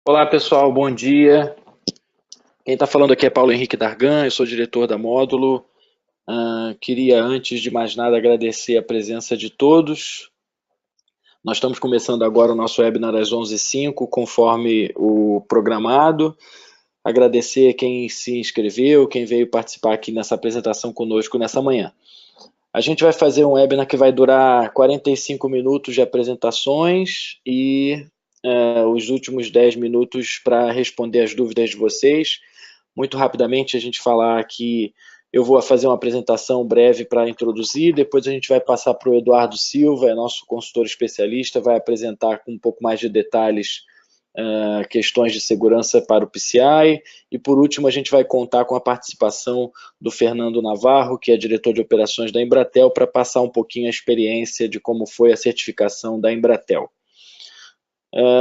Olá pessoal, bom dia. Quem está falando aqui é Paulo Henrique Dargan, eu sou diretor da Módulo. Queria, antes de mais nada, agradecer a presença de todos. Nós estamos começando agora o nosso webinar às 11h05, conforme o programado. Agradecer quem se inscreveu, quem veio participar aqui nessa apresentação conosco nessa manhã. A gente vai fazer um webinar que vai durar 45 minutos de apresentações e os últimos 10 minutos para responder as dúvidas de vocês. Muito rapidamente a gente falar aqui, eu vou fazer uma apresentação breve para introduzir, depois a gente vai passar para o Eduardo Silva, é nosso consultor especialista, vai apresentar com um pouco mais de detalhes questões de segurança para o PCI, e por último a gente vai contar com a participação do Fernando Navarro, que é diretor de operações da Embratel, para passar um pouquinho a experiência de como foi a certificação da Embratel.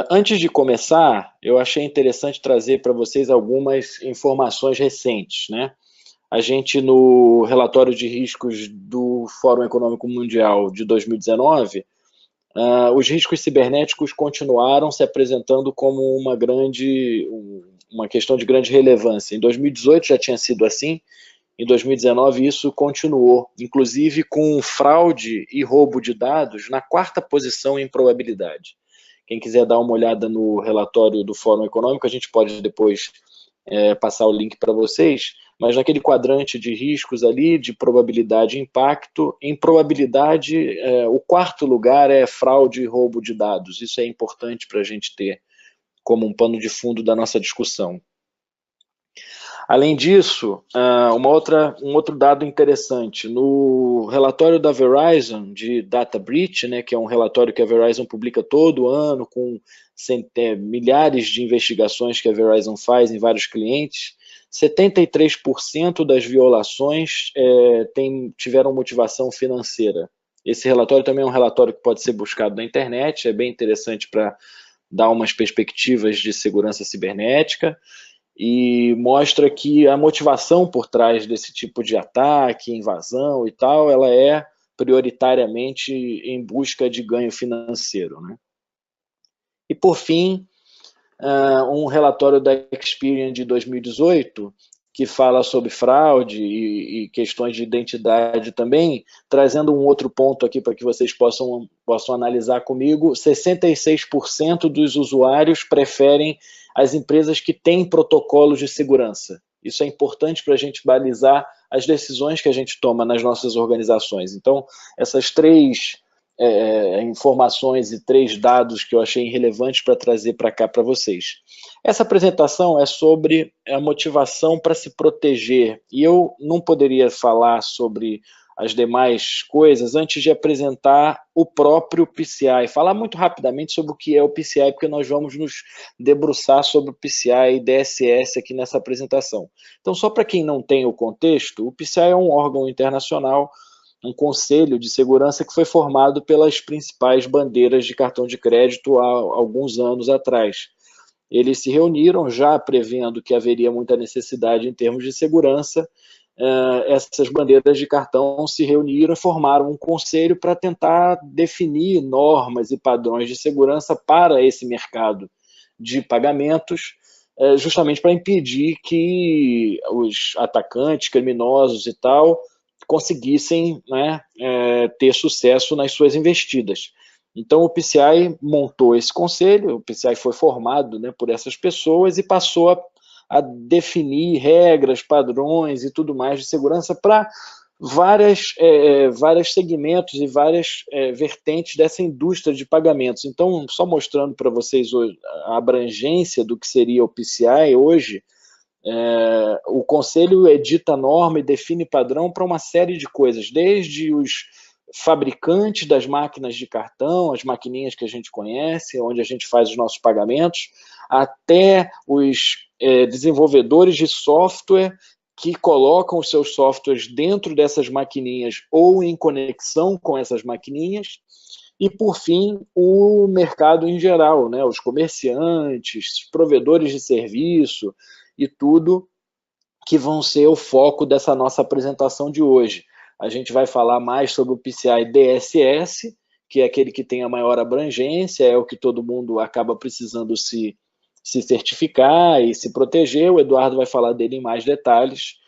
Antes de começar, eu achei interessante trazer para vocês algumas informações recentes, né? A gente, no relatório de riscos do Fórum Econômico Mundial de 2019, os riscos cibernéticos continuaram se apresentando como uma questão de grande relevância. Em 2018 já tinha sido assim, em 2019 isso continuou, inclusive com fraude e roubo de dados na quarta posição em probabilidade. Quem quiser dar uma olhada no relatório do Fórum Econômico, a gente pode depois passar o link para vocês, mas naquele quadrante de riscos ali, de probabilidade e impacto, em probabilidade, o quarto lugar é fraude e roubo de dados. Isso é importante para a gente ter como um pano de fundo da nossa discussão. Além disso, um outro dado interessante, no relatório da Verizon de Data Breach, né, que é um relatório que a Verizon publica todo ano, com milhares de investigações que a Verizon faz em vários clientes, 73% das violações tiveram motivação financeira. Esse relatório também é um relatório que pode ser buscado na internet, é bem interessante para dar umas perspectivas de segurança cibernética, e mostra que a motivação por trás desse tipo de ataque, invasão e tal, ela é prioritariamente em busca de ganho financeiro, né? E por fim, um relatório da Experian de 2018, que fala sobre fraude e questões de identidade também, trazendo um outro ponto aqui para que vocês possam analisar comigo, 66% dos usuários preferem as empresas que têm protocolos de segurança. Isso é importante para a gente balizar as decisões que a gente toma nas nossas organizações. Então, essas três informações e três dados que eu achei relevantes para trazer para cá para vocês. Essa apresentação é sobre a motivação para se proteger, e eu não poderia falar sobre as demais coisas antes de apresentar o próprio PCI, falar muito rapidamente sobre o que é o PCI, porque nós vamos nos debruçar sobre o PCI e DSS aqui nessa apresentação. Então, só para quem não tem o contexto, o PCI é um órgão internacional, um conselho de segurança que foi formado pelas principais bandeiras de cartão de crédito há alguns anos atrás. Eles se reuniram já prevendo que haveria muita necessidade em termos de segurança. Essas bandeiras de cartão se reuniram e formaram um conselho para tentar definir normas e padrões de segurança para esse mercado de pagamentos, justamente para impedir que os atacantes, criminosos e tal, conseguissem, né, ter sucesso nas suas investidas. Então o PCI montou esse conselho, o PCI foi formado, né, por essas pessoas e passou a definir regras, padrões e tudo mais de segurança para vários segmentos e várias vertentes dessa indústria de pagamentos. Então, só mostrando para vocês hoje a abrangência do que seria o PCI hoje, o Conselho edita norma e define padrão para uma série de coisas, desde os fabricantes das máquinas de cartão, as maquininhas que a gente conhece, onde a gente faz os nossos pagamentos, até os desenvolvedores de software que colocam os seus softwares dentro dessas maquininhas ou em conexão com essas maquininhas, e, por fim, o mercado em geral, né? Os comerciantes, provedores de serviço e tudo que vão ser o foco dessa nossa apresentação de hoje. A gente vai falar mais sobre o PCI DSS, que é aquele que tem a maior abrangência, é o que todo mundo acaba precisando se se certificar e se proteger. O Eduardo vai falar dele em mais detalhes.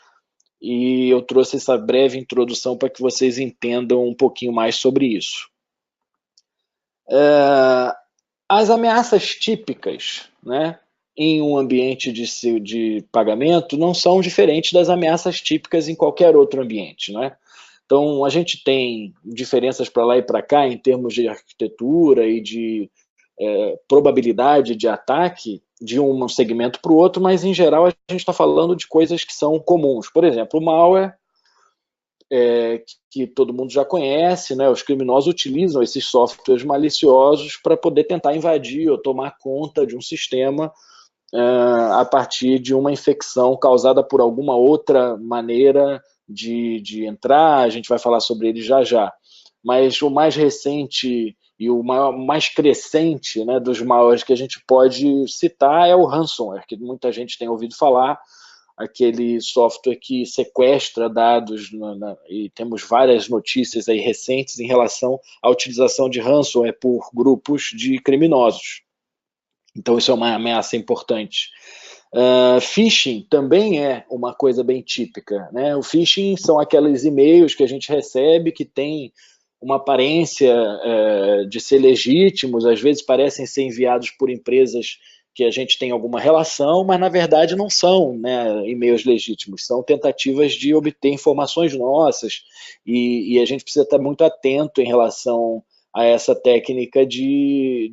E eu trouxe essa breve introdução para que vocês entendam um pouquinho mais sobre isso. As ameaças típicas, né, em um ambiente de pagamento não são diferentes das ameaças típicas em qualquer outro ambiente, né? Então, a gente tem diferenças para lá e para cá em termos de arquitetura e de probabilidade de ataque de um segmento para o outro, mas, em geral, a gente está falando de coisas que são comuns. Por exemplo, o malware, que todo mundo já conhece, né? Os criminosos utilizam esses softwares maliciosos para poder tentar invadir ou tomar conta de um sistema a partir de uma infecção causada por alguma outra maneira de entrar. A gente vai falar sobre ele já já. Mas o mais recente e o mais crescente, né, dos malwares que a gente pode citar é o ransomware, que muita gente tem ouvido falar, aquele software que sequestra dados, e temos várias notícias aí recentes em relação à utilização de ransomware por grupos de criminosos. Então isso é uma ameaça importante. Phishing também é uma coisa bem típica, né? O phishing são aqueles e-mails que a gente recebe que tem uma aparência de ser legítimos, às vezes parecem ser enviados por empresas que a gente tem alguma relação, mas na verdade não são, né, e-mails legítimos, são tentativas de obter informações nossas, e a gente precisa estar muito atento em relação a essa técnica de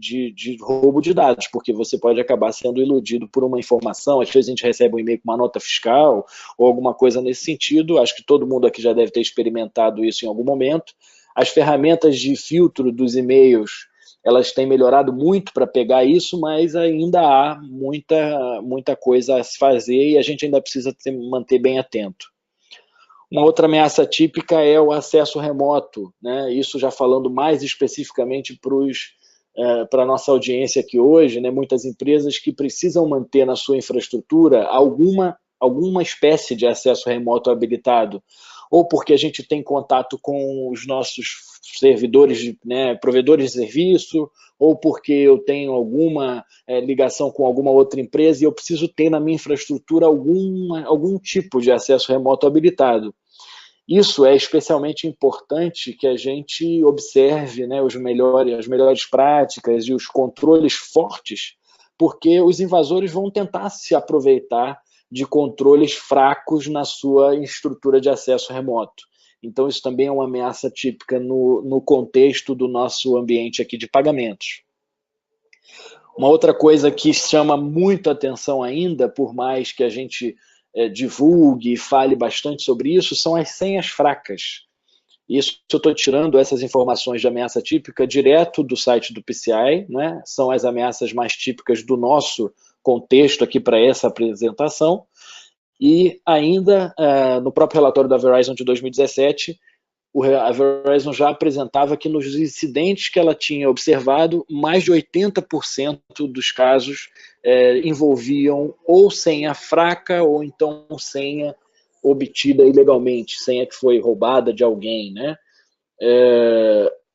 roubo de dados, porque você pode acabar sendo iludido por uma informação. Às vezes a gente recebe um e-mail com uma nota fiscal ou alguma coisa nesse sentido. Acho que todo mundo aqui já deve ter experimentado isso em algum momento. As ferramentas de filtro dos e-mails, elas têm melhorado muito para pegar isso, mas ainda há muita coisa a se fazer e a gente ainda precisa manter bem atento. Uma outra ameaça típica é o acesso remoto, né? Isso já falando mais especificamente para a nossa audiência aqui hoje, né? Muitas empresas que precisam manter na sua infraestrutura alguma espécie de acesso remoto habilitado, ou porque a gente tem contato com os nossos servidores, né, provedores de serviço, ou porque eu tenho alguma ligação com alguma outra empresa e eu preciso ter na minha infraestrutura algum tipo de acesso remoto habilitado. Isso é especialmente importante que a gente observe, né, as melhores práticas e os controles fortes, porque os invasores vão tentar se aproveitar de controles fracos na sua estrutura de acesso remoto. Então, isso também é uma ameaça típica no contexto do nosso ambiente aqui de pagamentos. Uma outra coisa que chama muito atenção ainda, por mais que a gente divulgue e fale bastante sobre isso, são as senhas fracas. Isso eu estou tirando essas informações de ameaça típica direto do site do PCI, né? São as ameaças mais típicas do nosso contexto aqui para essa apresentação. E ainda, no próprio relatório da Verizon de 2017, a Verizon já apresentava que nos incidentes que ela tinha observado, mais de 80% dos casos envolviam ou senha fraca ou então senha obtida ilegalmente, senha que foi roubada de alguém, né?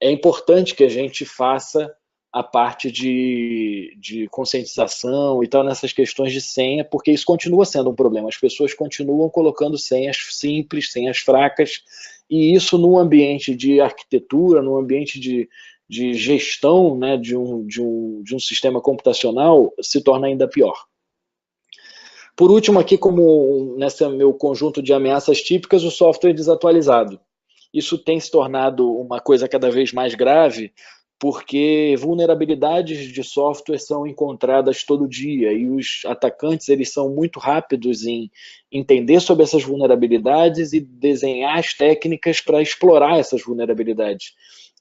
É importante que a gente faça a parte de conscientização e tal nessas questões de senha, porque isso continua sendo um problema. As pessoas continuam colocando senhas simples, senhas fracas, e isso num ambiente de arquitetura, num ambiente de gestão, né, de um sistema computacional, se torna ainda pior. Por último, aqui, como nesse meu conjunto de ameaças típicas, o software desatualizado. Isso tem se tornado uma coisa cada vez mais grave, porque vulnerabilidades de software são encontradas todo dia e os atacantes eles são muito rápidos em entender sobre essas vulnerabilidades e desenhar as técnicas para explorar essas vulnerabilidades.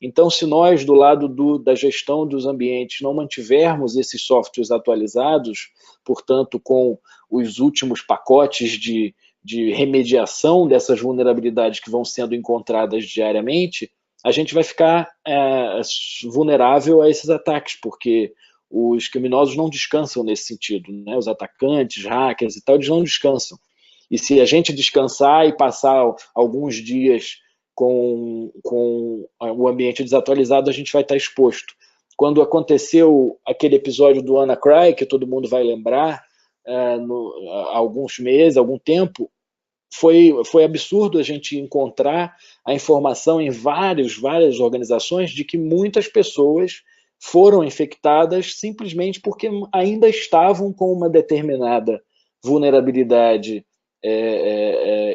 Então, se nós, do lado da gestão dos ambientes, não mantivermos esses softwares atualizados, portanto, com os últimos pacotes de remediação dessas vulnerabilidades que vão sendo encontradas diariamente, a gente vai ficar vulnerável a esses ataques, porque os criminosos não descansam nesse sentido, né? Os atacantes, hackers e tal, eles não descansam. E se a gente descansar e passar alguns dias com o ambiente desatualizado, a gente vai estar exposto. quando aconteceu aquele episódio do WannaCry, que todo mundo vai lembrar, há alguns meses, algum tempo, foi absurdo a gente encontrar a informação em várias organizações de que muitas pessoas foram infectadas simplesmente porque ainda estavam com uma determinada vulnerabilidade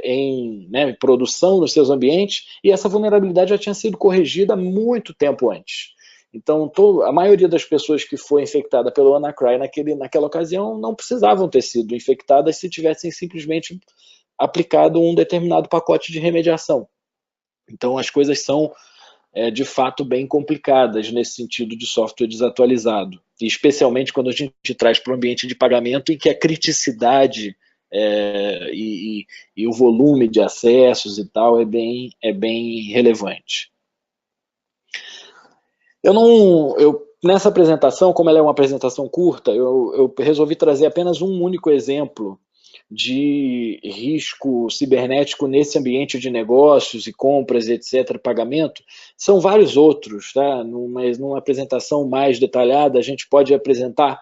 em produção nos seus ambientes, e essa vulnerabilidade já tinha sido corrigida há muito tempo antes. Então, a maioria das pessoas que foi infectada pelo WannaCry naquela ocasião não precisavam ter sido infectadas se tivessem simplesmente aplicado um determinado pacote de remediação. Então, as coisas são, de fato, bem complicadas nesse sentido de software desatualizado, e especialmente quando a gente traz para o ambiente de pagamento em que a criticidade e o volume de acessos e tal é bem relevante. Nessa apresentação, como ela é uma apresentação curta, eu resolvi trazer apenas um único exemplo de risco cibernético nesse ambiente de negócios e compras, etc., pagamento. São vários outros, tá? Numa apresentação mais detalhada, a gente pode apresentar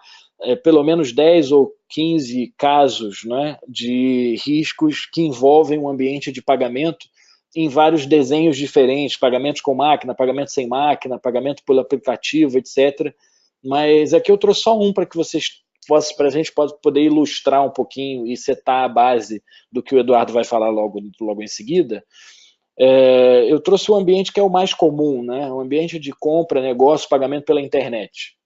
pelo menos 10 ou 15 casos, né, de riscos que envolvem um ambiente de pagamento em vários desenhos diferentes, pagamento com máquina, pagamento sem máquina, pagamento pelo aplicativo, etc. Mas aqui eu trouxe só um para que a gente poder ilustrar um pouquinho e setar a base do que o Eduardo vai falar logo em seguida. Eu trouxe o ambiente que é o mais comum, né? O ambiente de compra, negócio, pagamento pela internet.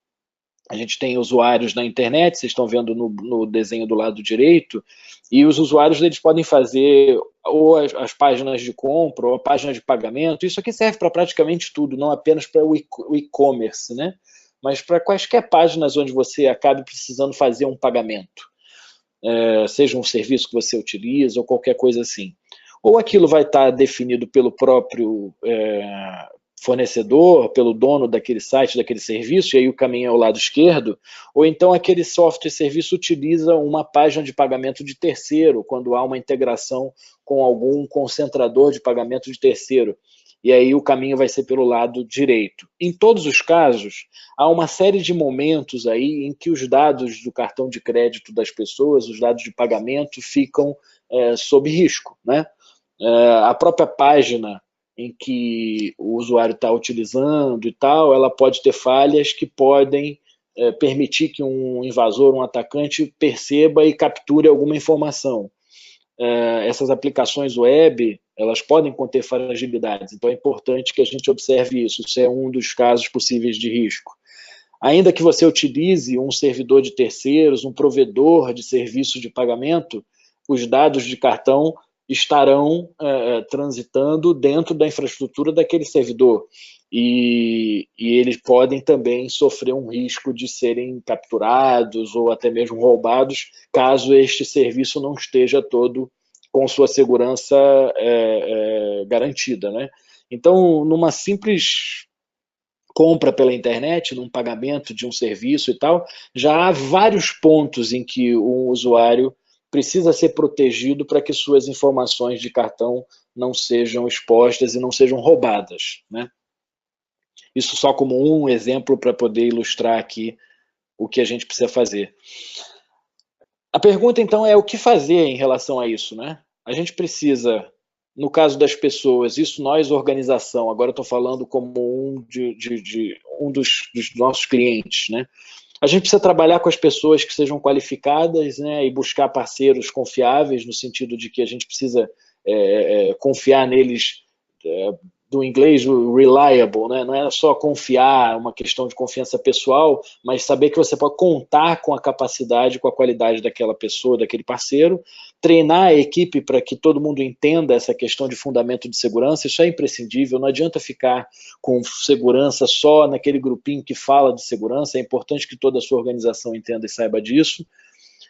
A gente tem usuários na internet, vocês estão vendo no desenho do lado direito, e os usuários eles podem fazer ou as páginas de compra ou a página de pagamento. Isso aqui serve para praticamente tudo, não apenas para o e-commerce, né? Mas para quaisquer páginas onde você acabe precisando fazer um pagamento, seja um serviço que você utiliza ou qualquer coisa assim. Ou aquilo vai estar definido pelo próprio fornecedor, pelo dono daquele site, daquele serviço, e aí o caminho é ao lado esquerdo, ou então aquele software serviço utiliza uma página de pagamento de terceiro, quando há uma integração com algum concentrador de pagamento de terceiro, e aí o caminho vai ser pelo lado direito. Em todos os casos, há uma série de momentos aí em que os dados do cartão de crédito das pessoas, os dados de pagamento, ficam sob risco, né? A própria página em que o usuário está utilizando e tal, ela pode ter falhas que podem permitir que um invasor, um atacante, perceba e capture alguma informação. Essas aplicações web, elas podem conter fragilidades, então é importante que a gente observe isso. Isso é um dos casos possíveis de risco. Ainda que você utilize um servidor de terceiros, um provedor de serviço de pagamento, os dados de cartão estarão transitando dentro da infraestrutura daquele servidor, e eles podem também sofrer um risco de serem capturados ou até mesmo roubados, caso este serviço não esteja todo com sua segurança garantida, né? Então, numa simples compra pela internet, num pagamento de um serviço e tal, já há vários pontos em que o usuário precisa ser protegido para que suas informações de cartão não sejam expostas e não sejam roubadas, né? Isso só como um exemplo para poder ilustrar aqui o que a gente precisa fazer. A pergunta, então, é o que fazer em relação a isso, né? A gente precisa, no caso das pessoas, isso nós, organização, agora eu estou falando como um dos nossos clientes, né? A gente precisa trabalhar com as pessoas que sejam qualificadas, né, e buscar parceiros confiáveis, no sentido de que a gente precisa confiar neles, do inglês reliable, né? Não é só confiar, uma questão de confiança pessoal, mas saber que você pode contar com a capacidade, com a qualidade daquela pessoa, daquele parceiro, treinar a equipe para que todo mundo entenda essa questão de fundamento de segurança. Isso é imprescindível, não adianta ficar com segurança só naquele grupinho que fala de segurança, é importante que toda a sua organização entenda e saiba disso.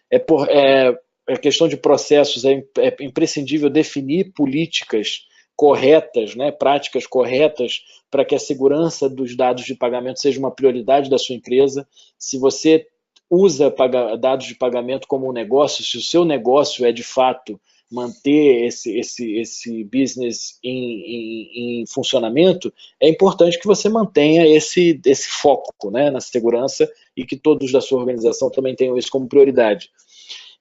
A questão de processos, é imprescindível definir políticas corretas, né, práticas corretas para que a segurança dos dados de pagamento seja uma prioridade da sua empresa. Se você usa dados de pagamento como um negócio, se o seu negócio é de fato manter esse business em funcionamento, é importante que você mantenha esse foco, né, na segurança, e que todos da sua organização também tenham isso como prioridade.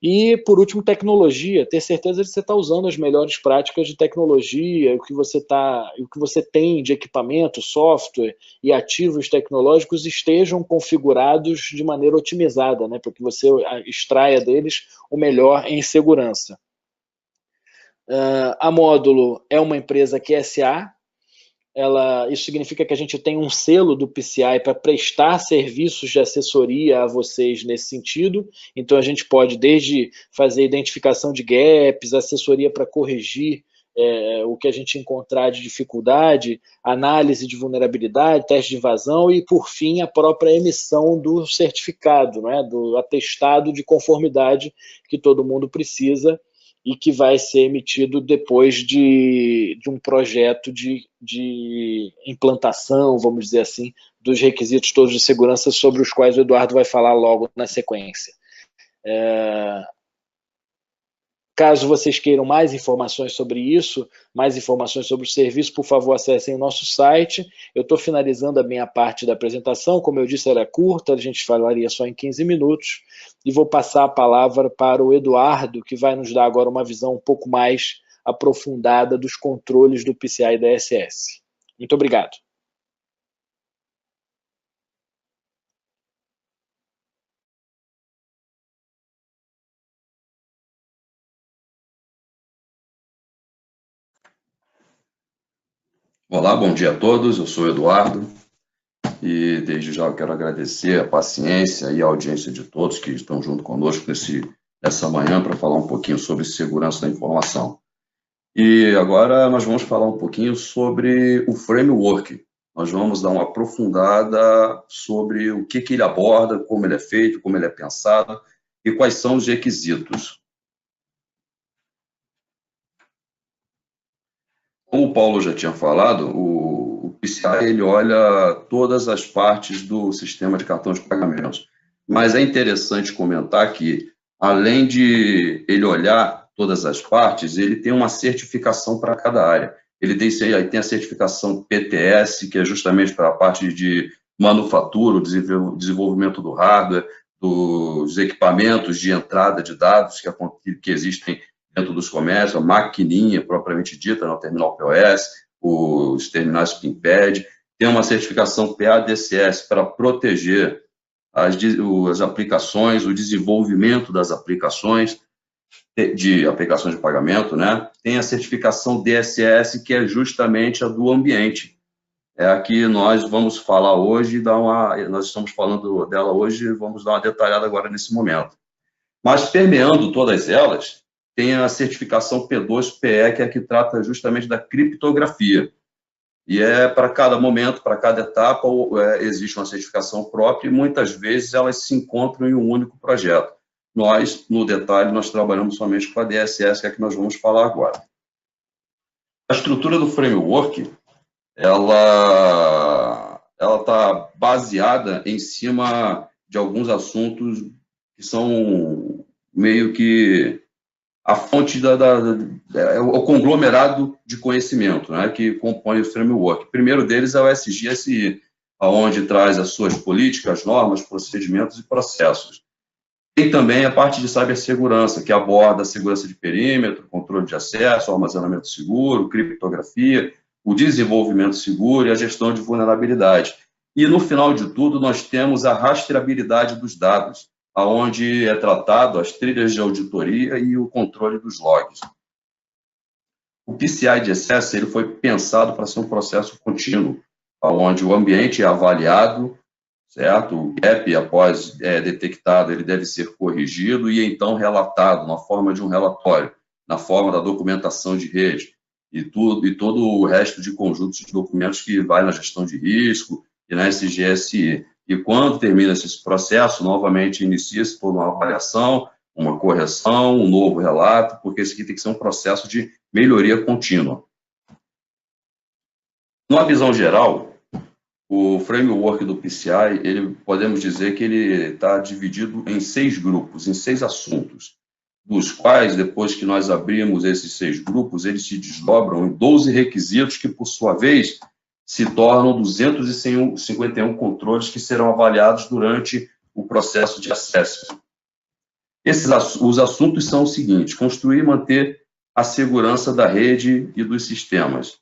E, por último, tecnologia, ter certeza de que você está usando as melhores práticas de tecnologia, o que você tem de equipamento, software e ativos tecnológicos estejam configurados de maneira otimizada, né, para que você extraia deles o melhor em segurança. A Módulo é uma empresa QSA, isso significa que a gente tem um selo do PCI para prestar serviços de assessoria a vocês nesse sentido. Então, a gente pode desde fazer identificação de gaps, assessoria para corrigir o que a gente encontrar de dificuldade, análise de vulnerabilidade, teste de invasão e, por fim, a própria emissão do certificado, né, do atestado de conformidade que todo mundo precisa e que vai ser emitido depois de um projeto de implantação, vamos dizer assim, dos requisitos todos de segurança sobre os quais o Eduardo vai falar logo na sequência. Caso vocês queiram mais informações sobre isso, mais informações sobre o serviço, por favor, acessem o nosso site. Eu estou finalizando a minha parte da apresentação, como eu disse, ela é curta, a gente falaria só em 15 minutos, e vou passar a palavra para o Eduardo, que vai nos dar agora uma visão um pouco mais aprofundada dos controles do PCI DSS. Muito obrigado. Olá, bom dia a todos, eu sou o Eduardo e desde já eu quero agradecer a paciência e a audiência de todos que estão junto conosco nessa manhã para falar um pouquinho sobre segurança da informação. E agora nós vamos falar um pouquinho sobre o framework. Nós vamos dar uma aprofundada sobre o que ele aborda, como ele é feito, como ele é pensado e quais são os requisitos. Como o Paulo já tinha falado, o PCI ele olha todas as partes do sistema de cartão de pagamentos. Mas é interessante comentar que, além de ele olhar todas as partes, ele tem uma certificação para cada área. Ele tem a certificação PTS, que é justamente para a parte de manufatura, o desenvolvimento do hardware, dos equipamentos de entrada de dados que existem dentro dos comércios, a maquininha propriamente dita, no terminal POS, os terminais PIN-Pad, tem uma certificação PADCS para proteger as aplicações, o desenvolvimento das aplicações de aplicações de pagamento, né? Tem a certificação DSS, que é justamente a do ambiente. É a que nós vamos falar hoje, nós estamos falando dela hoje, vamos dar uma detalhada agora nesse momento. Mas permeando todas elas, tem a certificação P2PE, que é a que trata justamente da criptografia. E para cada momento, para cada etapa, existe uma certificação própria e muitas vezes elas se encontram em um único projeto. Nós, no detalhe, nós trabalhamos somente com a DSS, que é a que nós vamos falar agora. A estrutura do framework, ela está baseada em cima de alguns assuntos que são meio que a fonte o conglomerado de conhecimento, né, que compõe o framework. O primeiro deles é o SGSI, onde traz as suas políticas, normas, procedimentos e processos. Tem também a parte de cibersegurança, que aborda a segurança de perímetro, controle de acesso, armazenamento seguro, criptografia, o desenvolvimento seguro e a gestão de vulnerabilidade. E, no final de tudo, nós temos a rastreabilidade dos dados, onde é tratado as trilhas de auditoria e o controle dos logs. O PCI DSS ele foi pensado para ser um processo contínuo, onde o ambiente é avaliado, certo? O gap, após detectado, ele deve ser corrigido e então relatado na forma de um relatório, na forma da documentação de rede e todo o resto de conjuntos de documentos que vai na gestão de risco e na SGSI. E quando termina esse processo, novamente inicia-se toda uma avaliação, uma correção, um novo relato, porque esse aqui tem que ser um processo de melhoria contínua. Numa visão geral, o framework do PCI, podemos dizer que ele está dividido em 6 grupos, em 6 assuntos. dos quais, depois que nós abrimos esses 6 grupos, eles se desdobram em 12 requisitos que, por sua vez, se tornam 251 controles que serão avaliados durante o processo de acesso. Os assuntos são os seguintes: construir e manter a segurança da rede e dos sistemas,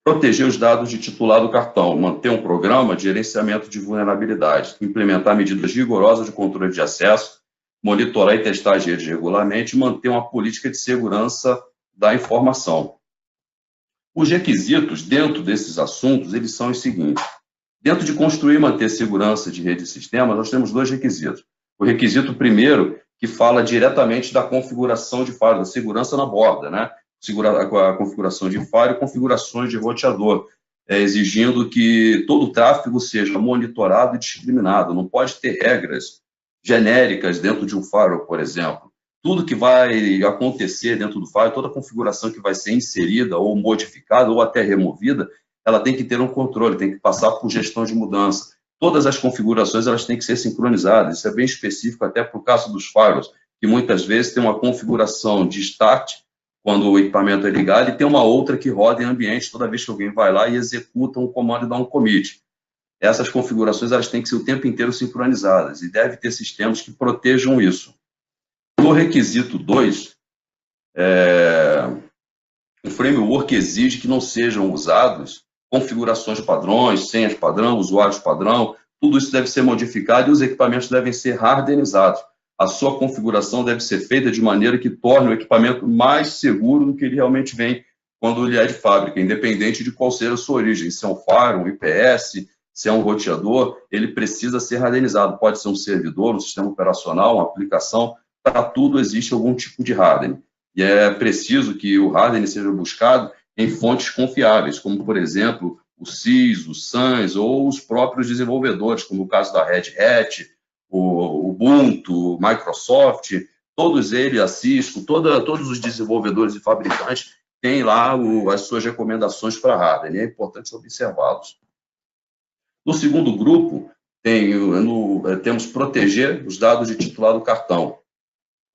proteger os dados de titular do cartão, manter um programa de gerenciamento de vulnerabilidades, implementar medidas rigorosas de controle de acesso, monitorar e testar as redes regularmente e manter uma política de segurança da informação. Os requisitos dentro desses assuntos, eles são os seguintes. Dentro de construir e manter segurança de rede e sistema, nós temos 2 requisitos. O requisito primeiro, que fala diretamente da configuração de firewall, da segurança na borda, né? A configuração de firewall e configurações de roteador, exigindo que todo o tráfego seja monitorado e discriminado. Não pode ter regras genéricas dentro de um firewall, por exemplo. Tudo que vai acontecer dentro do firewall, toda a configuração que vai ser inserida ou modificada ou até removida, ela tem que ter um controle, tem que passar por gestão de mudança. Todas as configurações elas têm que ser sincronizadas. Isso é bem específico até para o caso dos firewalls, que muitas vezes tem uma configuração de start, quando o equipamento é ligado, e tem uma outra que roda em ambiente toda vez que alguém vai lá e executa um comando e dá um commit. Essas configurações elas têm que ser o tempo inteiro sincronizadas e deve ter sistemas que protejam isso. No requisito 2, o framework exige que não sejam usados configurações padrões, senhas padrão, usuários padrão, tudo isso deve ser modificado e os equipamentos devem ser hardenizados. A sua configuração deve ser feita de maneira que torne o equipamento mais seguro do que ele realmente vem quando ele é de fábrica, independente de qual seja a sua origem, se é um firewall, um IPS, se é um roteador, ele precisa ser hardenizado. Pode ser um servidor, um sistema operacional, uma aplicação, para tudo existe algum tipo de hardening. E é preciso que o hardening seja buscado em fontes confiáveis, como, por exemplo, o CIS, o SANS, ou os próprios desenvolvedores, como o caso da Red Hat, o Ubuntu, o Microsoft, todos eles, a Cisco, todos os desenvolvedores e fabricantes têm lá as suas recomendações para hardening, é importante observá-los. No segundo grupo, temos proteger os dados de titular do cartão,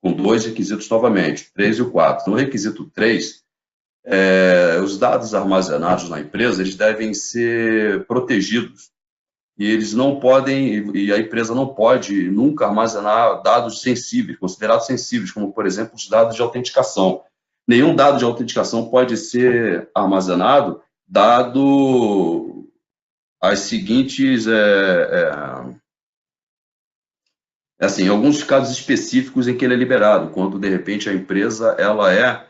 com 2 requisitos novamente, 3 e o 4. No requisito 3, os dados armazenados na empresa eles devem ser protegidos e eles não podem, e a empresa não pode nunca armazenar dados sensíveis, considerados sensíveis, como, por exemplo, os dados de autenticação. Nenhum dado de autenticação pode ser armazenado, dado as seguintes, assim, alguns casos específicos em que ele é liberado, quando, de repente, a empresa ela é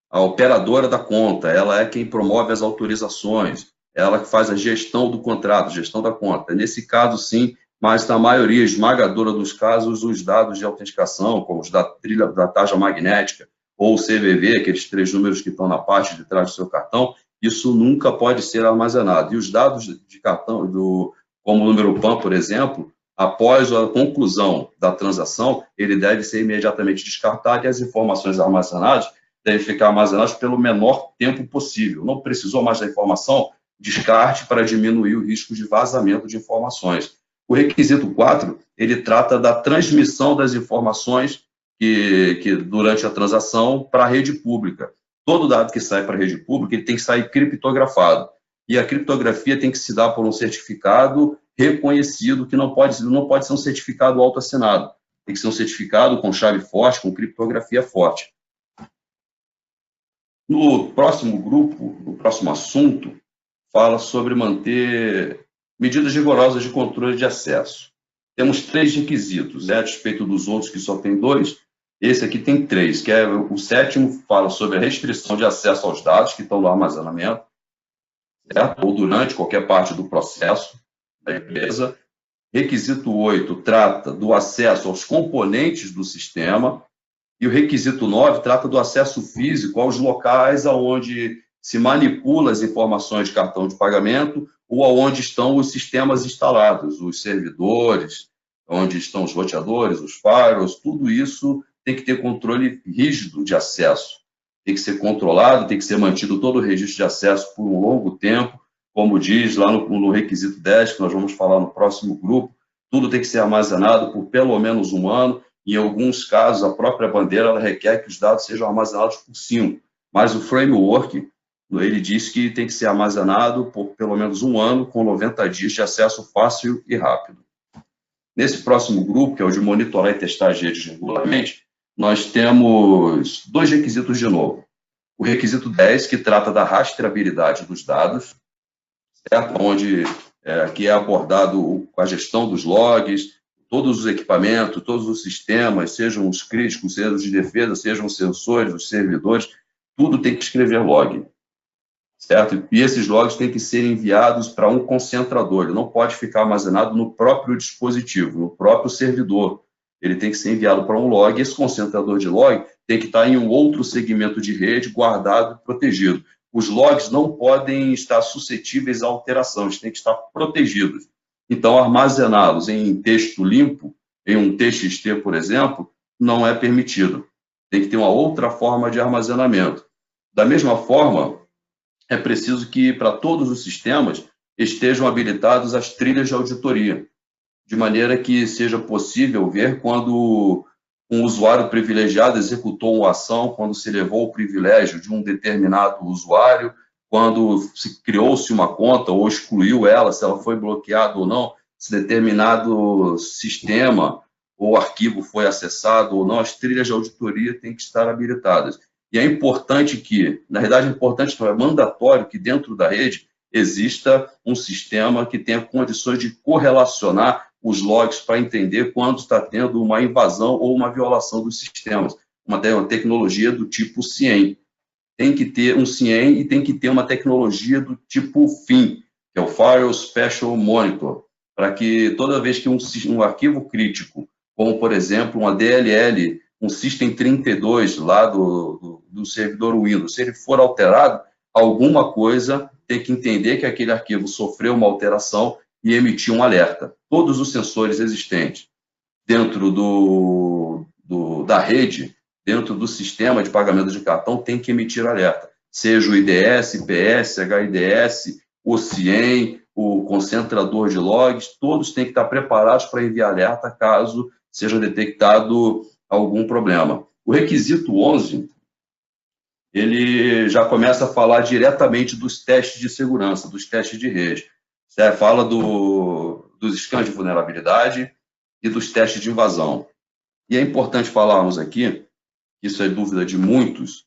a operadora da conta, ela é quem promove as autorizações, ela que faz a gestão do contrato, gestão da conta. Nesse caso, sim, mas na maioria esmagadora dos casos, os dados de autenticação, como os da tarja magnética ou o CVV, aqueles 3 números que estão na parte de trás do seu cartão, isso nunca pode ser armazenado. E os dados de cartão, como o número PAN, por exemplo, após a conclusão da transação, ele deve ser imediatamente descartado e as informações armazenadas devem ficar armazenadas pelo menor tempo possível. Não precisou mais da informação, descarte para diminuir o risco de vazamento de informações. O requisito 4, ele trata da transmissão das informações que durante a transação para a rede pública. Todo dado que sai para a rede pública ele tem que sair criptografado. E a criptografia tem que se dar por um certificado reconhecido, que não pode ser um certificado autoassinado. Tem que ser um certificado com chave forte, com criptografia forte. No próximo grupo, no próximo assunto, fala sobre manter medidas rigorosas de controle de acesso. Temos 3 requisitos, a despeito dos outros que só tem 2, esse aqui tem 3, que é o 7º, fala sobre a restrição de acesso aos dados que estão no armazenamento, certo? Ou durante qualquer parte do processo da empresa. Requisito 8 trata do acesso aos componentes do sistema, e o requisito 9 trata do acesso físico aos locais onde se manipula as informações de cartão de pagamento ou aonde estão os sistemas instalados, os servidores, onde estão os roteadores, os firewalls, tudo isso tem que ter controle rígido de acesso. Tem que ser controlado, tem que ser mantido todo o registro de acesso por um longo tempo, como diz lá no requisito 10, que nós vamos falar no próximo grupo, tudo tem que ser armazenado por pelo menos 1 ano, Em alguns casos, a própria bandeira ela requer que os dados sejam armazenados por 5, mas o framework, ele diz que tem que ser armazenado por pelo menos 1 ano, com 90 dias de acesso fácil e rápido. Nesse próximo grupo, que é o de monitorar e testar as redes regularmente, nós temos 2 requisitos de novo. O requisito 10, que trata da rastreabilidade dos dados, certo? Onde aqui é abordado a gestão dos logs, todos os equipamentos, todos os sistemas, sejam os críticos, sejam os de defesa, sejam os sensores, os servidores, tudo tem que escrever log, certo? E esses logs têm que ser enviados para um concentrador, ele não pode ficar armazenado no próprio dispositivo, no próprio servidor. Ele tem que ser enviado para um log, e esse concentrador de log tem que estar em um outro segmento de rede, guardado e protegido. Os logs não podem estar suscetíveis à alteração, eles têm que estar protegidos. Então, armazená-los em texto limpo, em um TXT, por exemplo, não é permitido. Tem que ter uma outra forma de armazenamento. Da mesma forma, é preciso que, para todos os sistemas, estejam habilitados as trilhas de auditoria, de maneira que seja possível ver quando um usuário privilegiado executou uma ação, quando se levou o privilégio de um determinado usuário, quando se criou-se uma conta ou excluiu ela, se ela foi bloqueada ou não, se determinado sistema ou arquivo foi acessado ou não, as trilhas de auditoria têm que estar habilitadas. E é importante que, na verdade, é importante, não é mandatório que dentro da rede exista um sistema que tenha condições de correlacionar os logs para entender quando está tendo uma invasão ou uma violação dos sistemas. Uma tecnologia do tipo CIEM. Tem que ter um CIEM e tem que ter uma tecnologia do tipo FIM, que é o File Special Monitor, para que toda vez que um arquivo crítico, como, por exemplo, uma DLL, um System 32 lá do servidor Windows, se ele for alterado, alguma coisa tem que entender que aquele arquivo sofreu uma alteração e emitir um alerta. Todos os sensores existentes dentro da rede, dentro do sistema de pagamento de cartão, tem que emitir alerta. Seja o IDS, IPS, HIDS, o CIEM, o concentrador de logs, todos têm que estar preparados para enviar alerta caso seja detectado algum problema. O requisito 11, ele já começa a falar diretamente dos testes de segurança, dos testes de rede. Fala dos scans de vulnerabilidade e dos testes de invasão. E é importante falarmos aqui, isso é dúvida de muitos,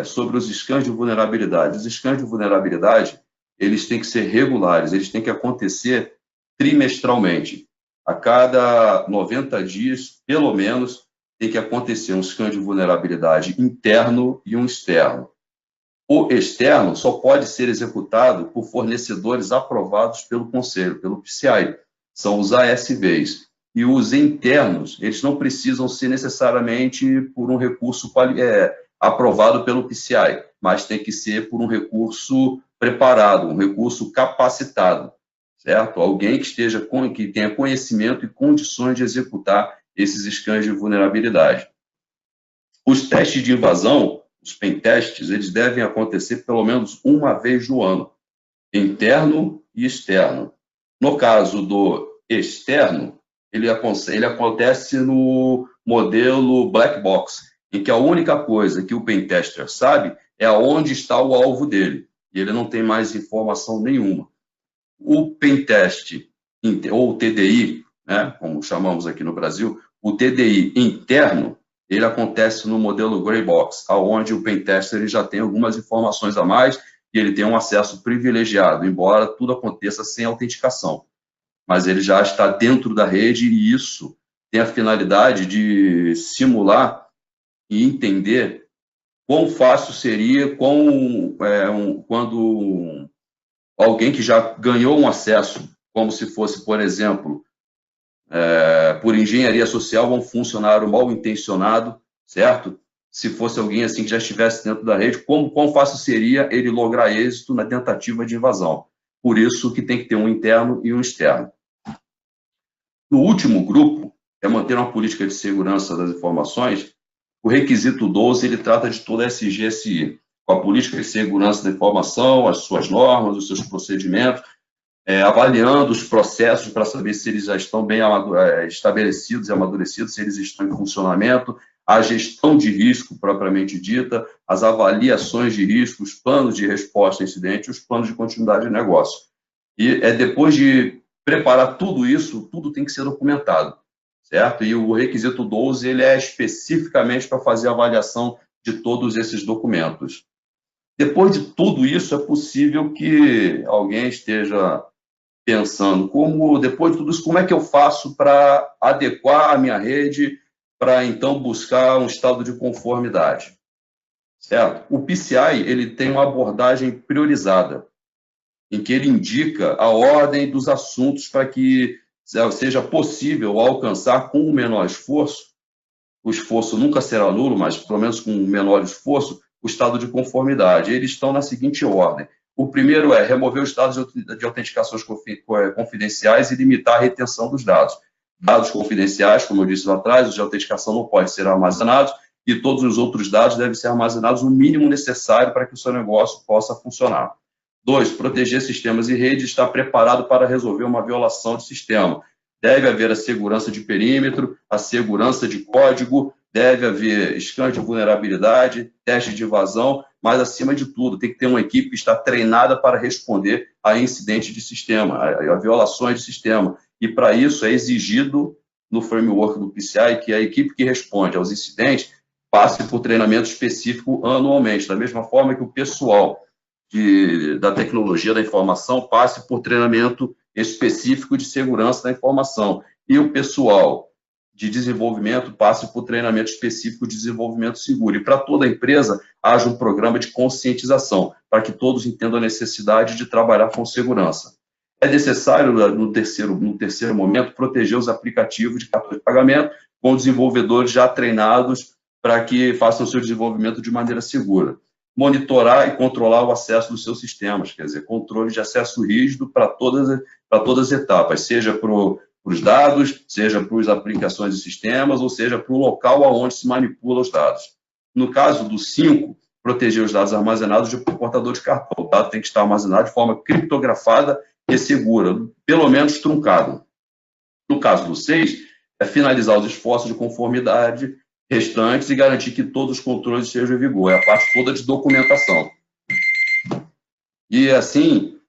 sobre os scans de vulnerabilidade. Os scans de vulnerabilidade, eles têm que ser regulares, eles têm que acontecer trimestralmente. A cada 90 dias, pelo menos, tem que acontecer um scan de vulnerabilidade interno e um externo. O externo só pode ser executado por fornecedores aprovados pelo Conselho, pelo PCI, são os ASVs. E os internos, eles não precisam ser necessariamente por um recurso aprovado pelo PCI, mas tem que ser por um recurso preparado, um recurso capacitado, certo? Alguém que tenha conhecimento e condições de executar esses scans de vulnerabilidade. Os testes de invasão, os pentestes, eles devem acontecer pelo menos uma vez no ano, interno e externo. No caso do externo, ele acontece no modelo black box, em que a única coisa que o pentester sabe é aonde está o alvo dele, e ele não tem mais informação nenhuma. O pentest, ou o TDI, né, como chamamos aqui no Brasil, o TDI interno, ele acontece no modelo Gray Box, onde o pentester ele já tem algumas informações a mais e ele tem um acesso privilegiado, embora tudo aconteça sem autenticação. Mas ele já está dentro da rede e isso tem a finalidade de simular e entender quão fácil seria quando alguém que já ganhou um acesso, como se fosse, por exemplo, por engenharia social, um funcionário mal intencionado, certo? Se fosse alguém assim que já estivesse dentro da rede, quão fácil seria ele lograr êxito na tentativa de invasão. Por isso que tem que ter um interno e um externo. No último grupo, é manter uma política de segurança das informações. O requisito 12, ele trata de toda a SGSI, com a política de segurança da informação, as suas normas, os seus procedimentos. avaliando os processos para saber se eles já estão bem estabelecidos e amadurecidos, se eles estão em funcionamento, a gestão de risco propriamente dita, as avaliações de risco, os planos de resposta a incidente, os planos de continuidade de negócio. E depois de preparar tudo isso, tudo tem que ser documentado, certo? E o requisito 12, ele é especificamente para fazer a avaliação de todos esses documentos. Depois de tudo isso, é possível que alguém esteja pensando, depois de tudo isso, como é que eu faço para adequar a minha rede para, então, buscar um estado de conformidade, certo? O PCI, ele tem uma abordagem priorizada, em que ele indica a ordem dos assuntos para que seja possível alcançar com o menor esforço, o esforço nunca será nulo, mas pelo menos com o menor esforço, o estado de conformidade. Eles estão na seguinte ordem. O primeiro é remover os dados de autenticações confidenciais e limitar a retenção dos dados. Dados confidenciais, como eu disse lá atrás, os de autenticação não podem ser armazenados e todos os outros dados devem ser armazenados no mínimo necessário para que o seu negócio possa funcionar. 2, proteger sistemas e redes, estar preparado para resolver uma violação de sistema. Deve haver a segurança de perímetro, a segurança de código, deve haver scan de vulnerabilidade, teste de evasão, mas, acima de tudo, tem que ter uma equipe que está treinada para responder a incidentes de sistema, a violações de sistema. E, para isso, é exigido no framework do PCI que a equipe que responde aos incidentes passe por treinamento específico anualmente, da mesma forma que o pessoal da tecnologia da informação passe por treinamento específico de segurança da informação. E o pessoal de desenvolvimento passe por treinamento específico de desenvolvimento seguro. E para toda a empresa, haja um programa de conscientização, para que todos entendam a necessidade de trabalhar com segurança. É necessário, no terceiro momento, proteger os aplicativos de cartão de pagamento com desenvolvedores já treinados para que façam o seu desenvolvimento de maneira segura. Monitorar e controlar o acesso dos seus sistemas, quer dizer, controle de acesso rígido para todas as etapas, seja para os dados, seja para as aplicações de sistemas, ou seja, para o local onde se manipula os dados. No caso do 5, proteger os dados armazenados de portador de cartão. O dado tem que estar armazenado de forma criptografada e segura, pelo menos truncado. No caso do 6, é finalizar os esforços de conformidade restantes e garantir que todos os controles estejam em vigor. É a parte toda de documentação. E, assim,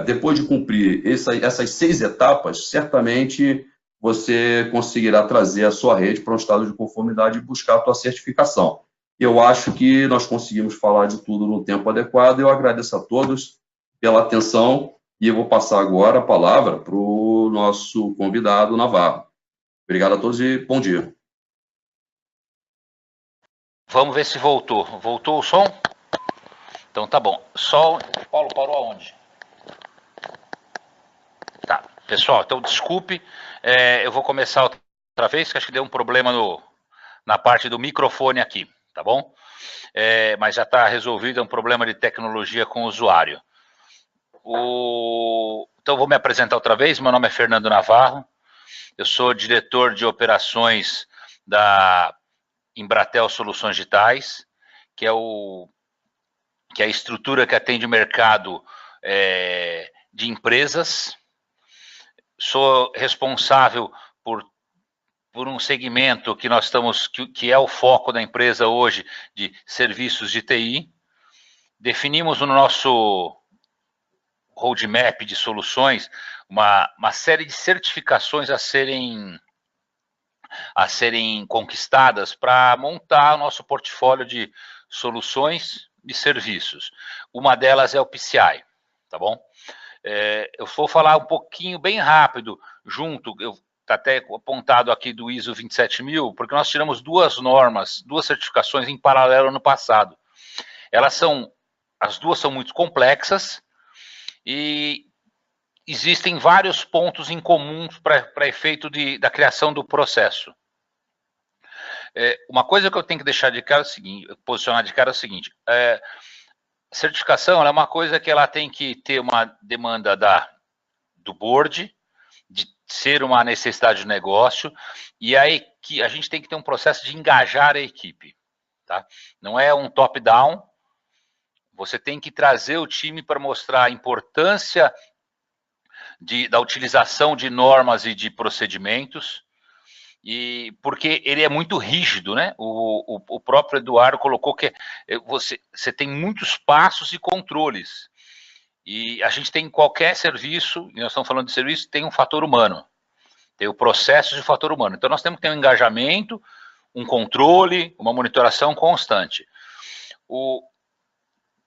depois de cumprir essas 6 etapas, certamente você conseguirá trazer a sua rede para um estado de conformidade e buscar a sua certificação. Eu acho que nós conseguimos falar de tudo no tempo adequado. Eu agradeço a todos pela atenção e eu vou passar agora a palavra para o nosso convidado, Navarro. Obrigado a todos e bom dia. Vamos ver se voltou. Voltou o som? Então tá bom. Paulo, parou aonde? Tá, pessoal, então desculpe. Eu vou começar outra vez, que acho que deu um problema na parte do microfone aqui, tá bom? Mas já está resolvido, é um problema de tecnologia com o usuário. Então vou me apresentar outra vez. Meu nome é Fernando Navarro. Eu sou diretor de operações da Embratel Soluções Digitais, que é a estrutura que atende o mercado de empresas. Sou responsável por um segmento que nós estamos, que é o foco da empresa hoje, de serviços de TI. Definimos no nosso roadmap de soluções uma série de certificações a serem conquistadas para montar o nosso portfólio de soluções e serviços. Uma delas é o PCI, tá bom? Eu vou falar um pouquinho, bem rápido, está até apontado aqui do ISO 27000, porque nós tiramos 2 normas, 2 certificações em paralelo no passado. As 2 são muito complexas e existem vários pontos em comum para efeito da criação do processo. Uma coisa que eu tenho que deixar de cara é o seguinte, posicionar de cara é o seguinte: a certificação é uma coisa que ela tem que ter uma demanda do board, de ser uma necessidade de negócio, e aí que a gente tem que ter um processo de engajar a equipe, tá? Não é um top-down. Você tem que trazer o time para mostrar a importância da utilização de normas e de procedimentos, e porque ele é muito rígido, né? O próprio Eduardo colocou que você tem muitos passos e controles, e a gente tem em qualquer serviço, e nós estamos falando de serviço, tem um fator humano, tem o processo de fator humano. Então nós temos que ter um engajamento, um controle, uma monitoração constante.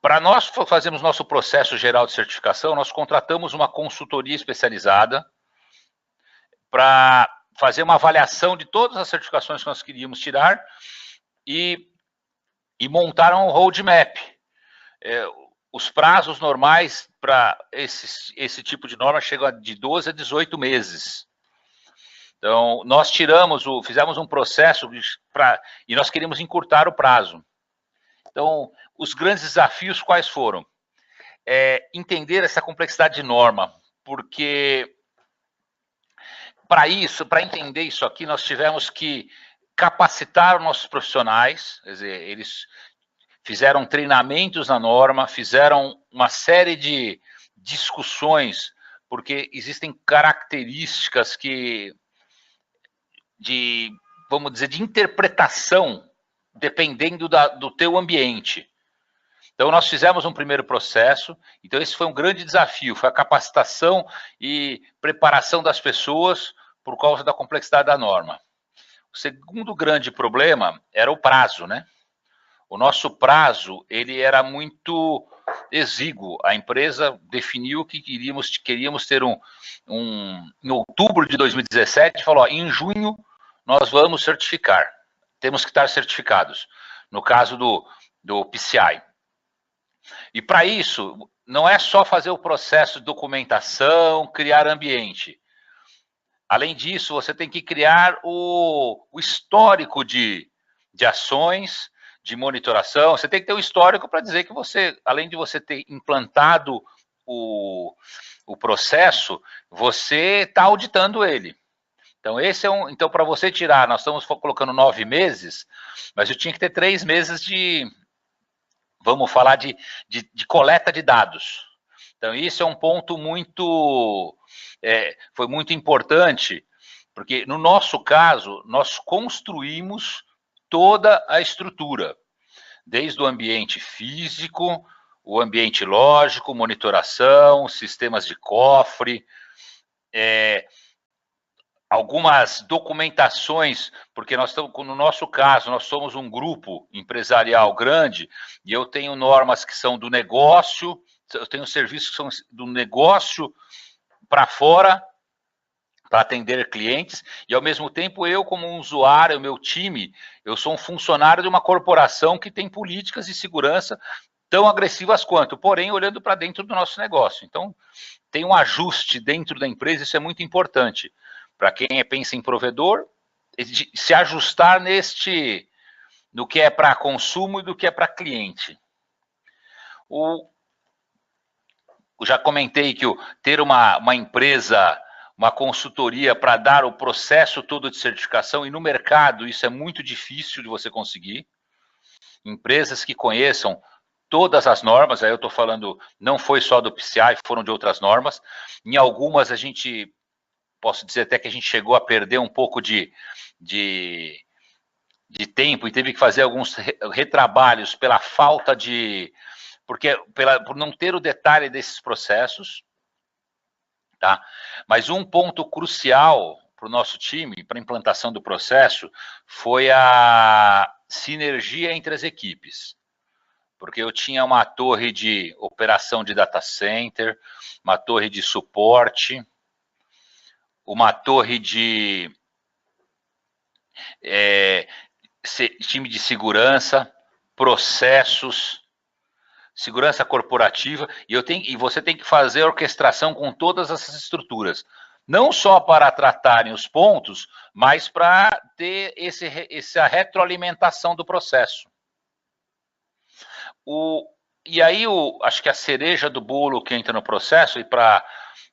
Para nós fazermos nosso processo geral de certificação, nós contratamos uma consultoria especializada para fazer uma avaliação de todas as certificações que nós queríamos tirar e montar um roadmap. Os prazos normais para esse tipo de norma chegam de 12 a 18 meses. Então, nós fizemos um processo e nós queríamos encurtar o prazo. Então, os grandes desafios quais foram? Entender essa complexidade de norma, porque para entender isso aqui, nós tivemos que capacitar os nossos profissionais, quer dizer, eles fizeram treinamentos na norma, fizeram uma série de discussões, porque existem características vamos dizer, de interpretação, dependendo do teu ambiente. Então, nós fizemos um primeiro processo, então esse foi um grande desafio, foi a capacitação e preparação das pessoas por causa da complexidade da norma. O segundo grande problema era o prazo, né? O nosso prazo, ele era muito exíguo. A empresa definiu que queríamos ter em outubro de 2017, falou, em junho nós vamos certificar, temos que estar certificados, no caso do PCI. E para isso, não é só fazer o processo de documentação, criar ambiente. Além disso, você tem que criar o histórico de ações, de monitoração. Você tem que ter um histórico para dizer que você, além de você ter implantado o processo, você está auditando ele. Então, então, para você tirar, nós estamos colocando 9 meses, mas eu tinha que ter 3 meses vamos falar de coleta de dados. Então, isso é um ponto foi muito importante, porque no nosso caso, nós construímos toda a estrutura, desde o ambiente físico, o ambiente lógico, monitoração, sistemas de cofre, algumas documentações, porque no nosso caso, nós somos um grupo empresarial grande, e eu tenho normas que são do negócio, eu tenho serviços que são do negócio para fora, para atender clientes, e ao mesmo tempo eu, como um usuário, o meu time, eu sou um funcionário de uma corporação que tem políticas de segurança tão agressivas quanto, porém olhando para dentro do nosso negócio. Então, tem um ajuste dentro da empresa, isso é muito importante. Para quem pensa em provedor, se ajustar no que é para consumo e do que é para cliente. Eu já comentei que ter uma empresa, uma consultoria para dar o processo todo de certificação, e no mercado isso é muito difícil de você conseguir. Empresas que conheçam todas as normas, aí eu estou falando, não foi só do PCI, foram de outras normas. Em algumas posso dizer até que a gente chegou a perder um pouco de tempo e teve que fazer alguns retrabalhos pela falta por não ter o detalhe desses processos, tá? Mas um ponto crucial para o nosso time, para a implantação do processo, foi a sinergia entre as equipes. Porque eu tinha uma torre de operação de data center, uma torre de suporte, uma torre de time de segurança, processos, segurança corporativa, e você tem que fazer a orquestração com todas essas estruturas, não só para tratarem os pontos, mas para ter essa retroalimentação do processo. E aí, acho que a cereja do bolo que entra no processo, e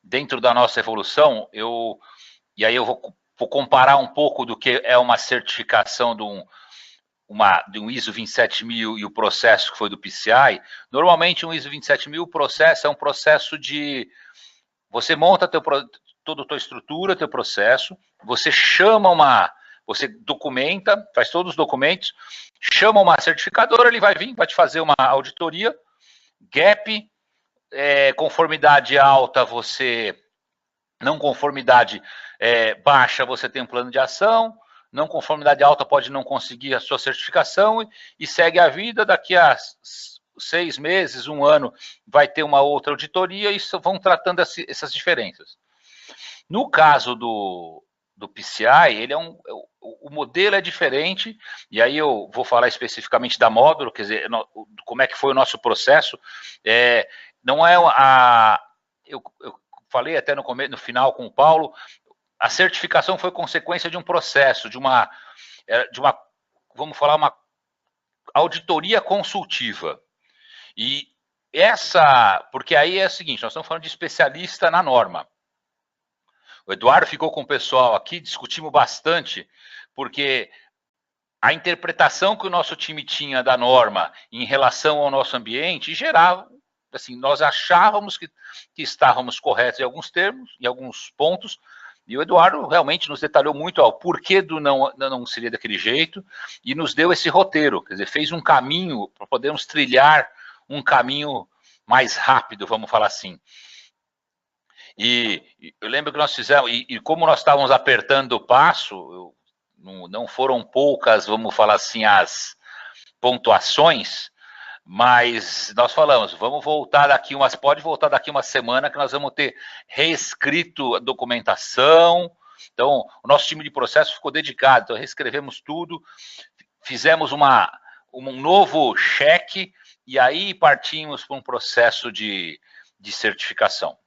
dentro da nossa evolução, e aí eu vou comparar um pouco do que é uma certificação de um ISO 27000 e o processo que foi do PCI. Normalmente, um ISO 27000, o processo é um processo de você monta toda a tua estrutura, teu processo, você chama você documenta, faz todos os documentos, chama uma certificadora, ele vai vir, vai te fazer uma auditoria, gap, conformidade alta, não conformidade baixa, você tem um plano de ação, não conformidade alta pode não conseguir a sua certificação e segue a vida, daqui a 6 meses, 1 ano, vai ter uma outra auditoria e vão tratando essas diferenças. No caso do PCI, o modelo é diferente, e aí eu vou falar especificamente da Módulo, quer dizer, como é que foi o nosso processo. Não é eu falei até no final com o Paulo, a certificação foi consequência de um processo, de uma vamos falar, uma auditoria consultiva. E porque aí é o seguinte, nós estamos falando de especialista na norma. O Eduardo ficou com o pessoal aqui, discutimos bastante, porque a interpretação que o nosso time tinha da norma em relação ao nosso ambiente gerava, assim, nós achávamos que estávamos corretos em alguns termos, em alguns pontos, e o Eduardo realmente nos detalhou muito o porquê do não seria daquele jeito, e nos deu esse roteiro, quer dizer, fez um caminho para podermos trilhar um caminho mais rápido, vamos falar assim. E eu lembro que nós fizemos, e como nós estávamos apertando o passo, não foram poucas, vamos falar assim, as pontuações, mas nós falamos, vamos voltar daqui pode voltar daqui uma semana que nós vamos ter reescrito a documentação. Então, o nosso time de processo ficou dedicado, então reescrevemos tudo, fizemos um novo cheque, e aí partimos para um processo de certificação.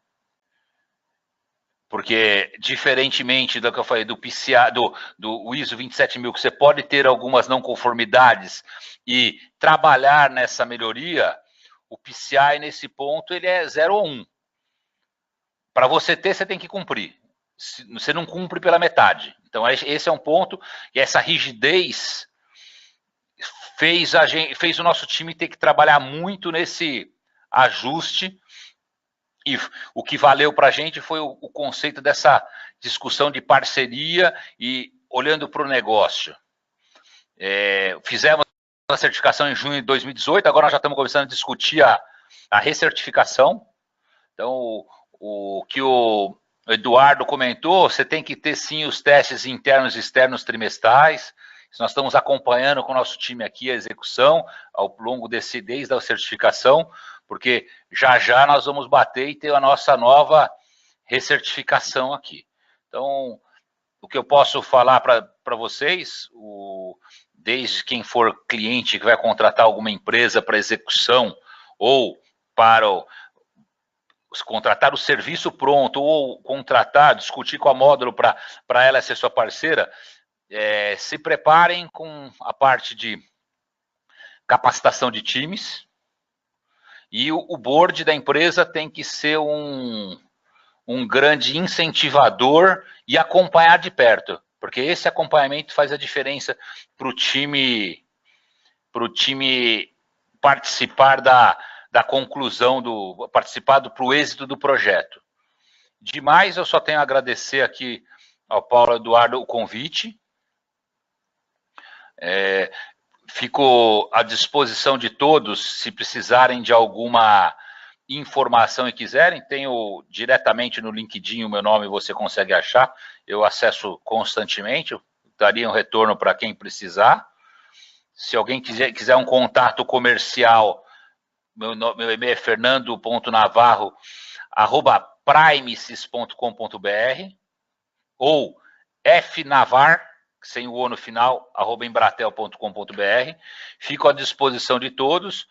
Porque, diferentemente do que eu falei, do PCI, do ISO 27000, que você pode ter algumas não conformidades e trabalhar nessa melhoria, o PCI, nesse ponto, ele é 0 ou 1. Para você ter, você tem que cumprir. Você não cumpre pela metade. Então, esse é um ponto, e essa rigidez fez o nosso time ter que trabalhar muito nesse ajuste. E o que valeu para a gente foi o conceito dessa discussão de parceria e olhando para o negócio. Fizemos a certificação em junho de 2018, agora nós já estamos começando a discutir a recertificação. Então, o que o Eduardo comentou, você tem que ter sim os testes internos e externos trimestrais. Nós estamos acompanhando com o nosso time aqui a execução ao longo desde a certificação, porque já nós vamos bater e ter a nossa nova recertificação aqui. Então, o que eu posso falar para vocês, desde quem for cliente que vai contratar alguma empresa para execução ou para contratar o serviço pronto ou discutir com a Módulo para ela ser sua parceira, se preparem com a parte de capacitação de times, e o board da empresa tem que ser um grande incentivador e acompanhar de perto, porque esse acompanhamento faz a diferença para o time participar da conclusão, participar para o êxito do projeto. Demais, eu só tenho a agradecer aqui ao Paulo Eduardo o convite. Fico à disposição de todos, se precisarem de alguma informação e quiserem, tenho diretamente no LinkedIn o meu nome, você consegue achar, eu acesso constantemente, eu daria um retorno para quem precisar. Se alguém quiser um contato comercial, meu e-mail é fernando.navarro@primesis.com.br ou fnavar, sem o O no final, @embratel.com.br. Fico à disposição de todos,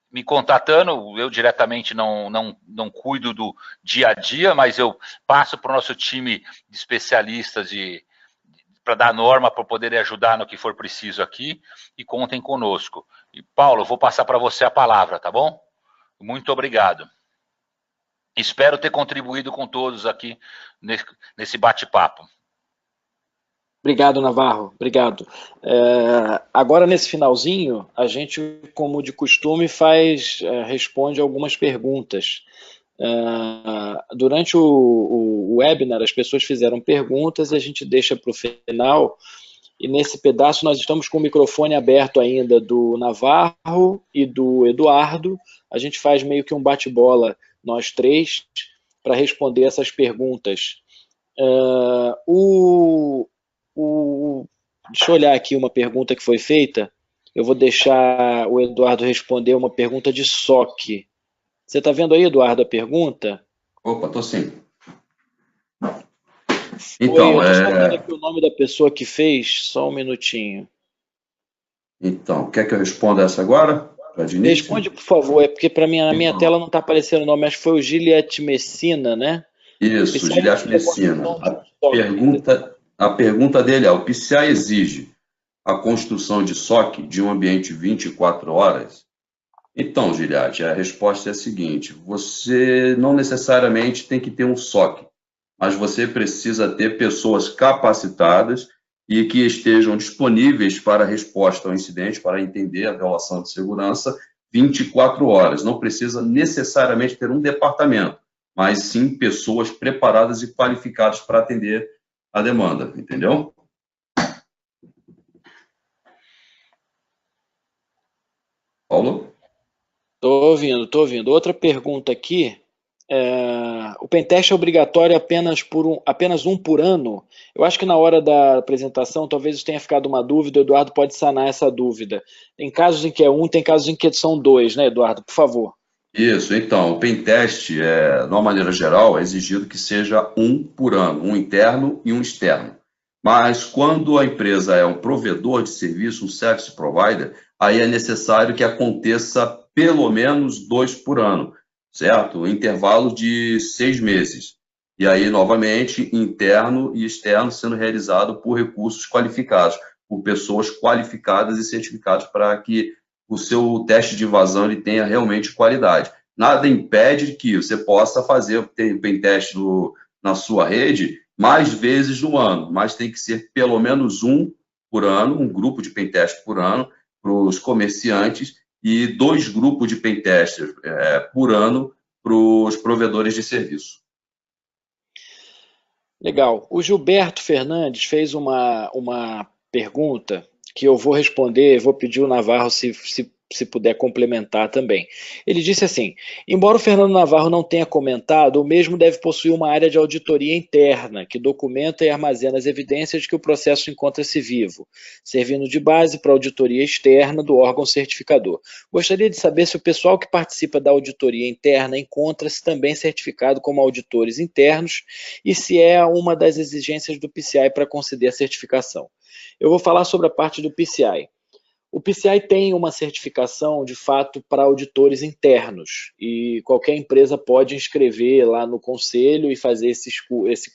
me contatando. Eu diretamente não cuido do dia a dia, mas eu passo para o nosso time de especialistas para dar norma, para poder ajudar no que for preciso aqui, e contem conosco. E, Paulo, eu vou passar para você a palavra, tá bom? Muito obrigado. Espero ter contribuído com todos aqui nesse bate-papo. Obrigado, Navarro. Obrigado. Agora, nesse finalzinho, a gente, como de costume, responde algumas perguntas. Durante o webinar, as pessoas fizeram perguntas e a gente deixa para o final. E nesse pedaço nós estamos com o microfone aberto ainda do Navarro e do Eduardo. A gente faz meio que um bate-bola, nós três, para responder essas perguntas. Deixa eu olhar aqui uma pergunta que foi feita. Eu vou deixar o Eduardo responder uma pergunta de SOC. Você está vendo aí, Eduardo, a pergunta? Opa, tô sim. Eu estou só vendo aqui o nome da pessoa que fez, só um minutinho. Então, quer que eu responda essa agora? Responde, por favor, é porque para mim, na minha tela não está aparecendo o nome, acho que foi o Giliette Messina, né? Isso, Giliette Messina. A pergunta dele é: o PCI exige a construção de SOC de um ambiente 24 horas? Então, Giliatti, a resposta é a seguinte: você não necessariamente tem que ter um SOC, mas você precisa ter pessoas capacitadas e que estejam disponíveis para a resposta ao incidente, para entender a violação de segurança 24 horas. Não precisa necessariamente ter um departamento, mas sim pessoas preparadas e qualificadas para atender a demanda, entendeu? Paulo? Estou ouvindo. Outra pergunta aqui. O pentest é obrigatório apenas um por ano? Eu acho que na hora da apresentação talvez tenha ficado uma dúvida, o Eduardo pode sanar essa dúvida. Tem casos em que é um, tem casos em que são dois, né, Eduardo? Por favor. Isso, então, o pentest, de uma maneira geral, é exigido que seja um por ano, um interno e um externo. Mas quando a empresa é um provedor de serviço, um service provider, aí é necessário que aconteça pelo menos 2 por ano, certo? Intervalo de 6 meses. E aí, novamente, interno e externo sendo realizado por recursos qualificados, por pessoas qualificadas e certificadas para que o seu teste de vazão ele tenha realmente qualidade. Nada impede que você possa fazer o pentest na sua rede mais vezes no ano, mas tem que ser pelo menos um por ano, um grupo de pentest por ano para os comerciantes e 2 grupos de pentesters por ano para os provedores de serviço. Legal. O Gilberto Fernandes fez uma pergunta que eu vou responder, vou pedir o Navarro se puder complementar também. Ele disse assim: embora o Fernando Navarro não tenha comentado, o mesmo deve possuir uma área de auditoria interna, que documenta e armazena as evidências de que o processo encontra-se vivo, servindo de base para a auditoria externa do órgão certificador. Gostaria de saber se o pessoal que participa da auditoria interna encontra-se também certificado como auditores internos e se é uma das exigências do PCI para conceder a certificação. Eu vou falar sobre a parte do PCI. O PCI tem uma certificação, de fato, para auditores internos, e qualquer empresa pode inscrever lá no conselho e fazer esse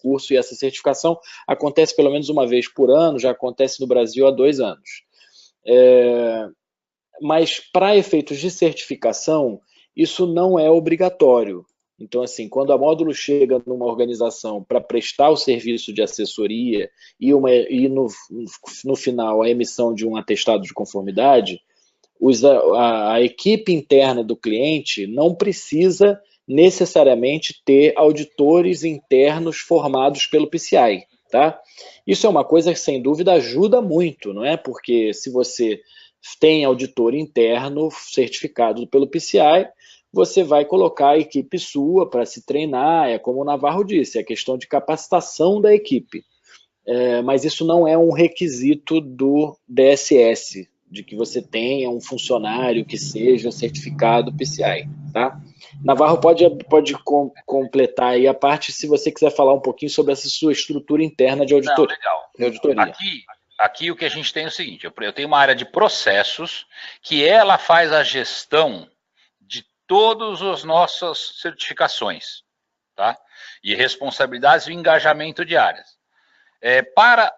curso, e essa certificação acontece pelo menos uma vez por ano, já acontece no Brasil há 2 anos. Mas para efeitos de certificação, isso não é obrigatório. Então, assim, quando a Módulo chega numa organização para prestar o serviço de assessoria e no final a emissão de um atestado de conformidade, a equipe interna do cliente não precisa necessariamente ter auditores internos formados pelo PCI, tá? Isso é uma coisa que, sem dúvida, ajuda muito, não é? Porque se você tem auditor interno certificado pelo PCI, você vai colocar a equipe sua para se treinar, é como o Navarro disse, é questão de capacitação da equipe. Mas isso não é um requisito do DSS, de que você tenha um funcionário que seja certificado PCI, tá? Navarro pode completar aí a parte se você quiser falar um pouquinho sobre essa sua estrutura interna de auditoria. Não, legal. De auditoria. Aqui o que a gente tem é o seguinte, eu tenho uma área de processos que ela faz a gestão de todas as nossas certificações, tá? E responsabilidades e engajamento de áreas. Para